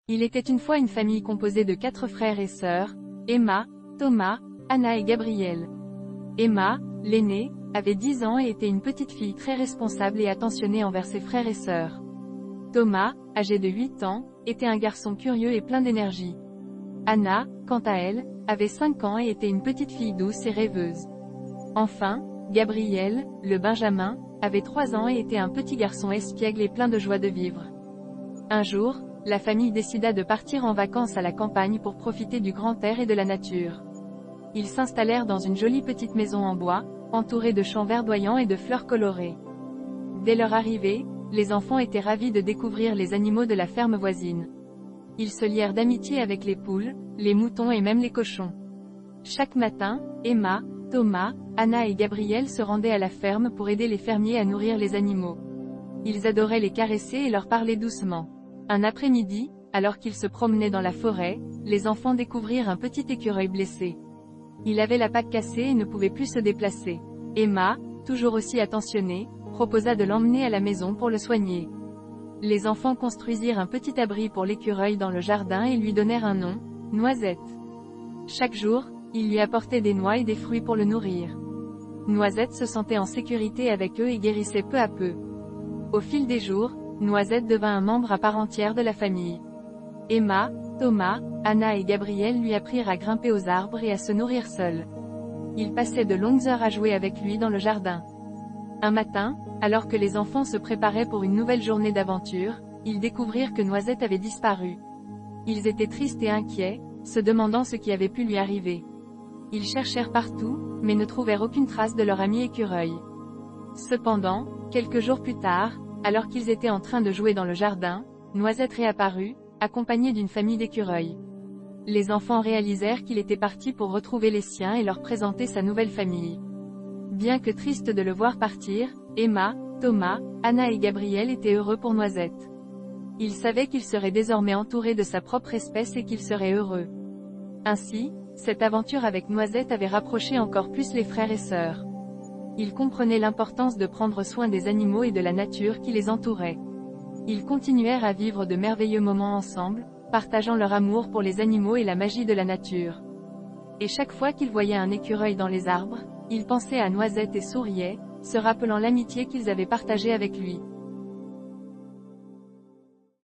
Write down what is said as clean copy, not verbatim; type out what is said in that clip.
Il était une fois une famille composée de 4 frères et sœurs, Emma, Thomas, Anna et Gabriel. Emma, l'aînée, avait 10 ans et était une petite fille très responsable et attentionnée envers ses frères et sœurs. Thomas, âgé de 8 ans, était un garçon curieux et plein d'énergie. Anna, quant à elle, avait 5 ans et était une petite fille douce et rêveuse. Enfin, Gabriel, le Benjamin, avait 3 ans et était un petit garçon espiègle et plein de joie de vivre. Un jour, la famille décida de partir en vacances à la campagne pour profiter du grand air et de la nature. Ils s'installèrent dans une jolie petite maison en bois, entourée de champs verdoyants et de fleurs colorées. Dès leur arrivée, les enfants étaient ravis de découvrir les animaux de la ferme voisine. Ils se lièrent d'amitié avec les poules, les moutons et même les cochons. Chaque matin, Emma, Thomas, Anna et Gabriel se rendaient à la ferme pour aider les fermiers à nourrir les animaux. Ils adoraient les caresser et leur parler doucement. Un après-midi, alors qu'ils se promenaient dans la forêt, les enfants découvrirent un petit écureuil blessé. Il avait la patte cassée et ne pouvait plus se déplacer. Emma, toujours aussi attentionnée, proposa de l'emmener à la maison pour le soigner. Les enfants construisirent un petit abri pour l'écureuil dans le jardin et lui donnèrent un nom, Noisette. Chaque jour, ils lui apportaient des noix et des fruits pour le nourrir. Noisette se sentait en sécurité avec eux et guérissait peu à peu. Au fil des jours, Noisette devint un membre à part entière de la famille. Emma, Thomas, Anna et Gabriel lui apprirent à grimper aux arbres et à se nourrir seuls. Ils passaient de longues heures à jouer avec lui dans le jardin. Un matin, alors que les enfants se préparaient pour une nouvelle journée d'aventure, ils découvrirent que Noisette avait disparu. Ils étaient tristes et inquiets, se demandant ce qui avait pu lui arriver. Ils cherchèrent partout, mais ne trouvèrent aucune trace de leur ami écureuil. Cependant, quelques jours plus tard, alors qu'ils étaient en train de jouer dans le jardin, Noisette réapparut, accompagnée d'une famille d'écureuils. Les enfants réalisèrent qu'il était parti pour retrouver les siens et leur présenter sa nouvelle famille. Bien que tristes de le voir partir, Emma, Thomas, Anna et Gabriel étaient heureux pour Noisette. Ils savaient qu'il serait désormais entouré de sa propre espèce et qu'il serait heureux. Ainsi, cette aventure avec Noisette avait rapproché encore plus les frères et sœurs. Ils comprenaient l'importance de prendre soin des animaux et de la nature qui les entourait. Ils continuèrent à vivre de merveilleux moments ensemble, partageant leur amour pour les animaux et la magie de la nature. Et chaque fois qu'ils voyaient un écureuil dans les arbres, ils pensaient à Noisette et souriaient, se rappelant l'amitié qu'ils avaient partagée avec lui.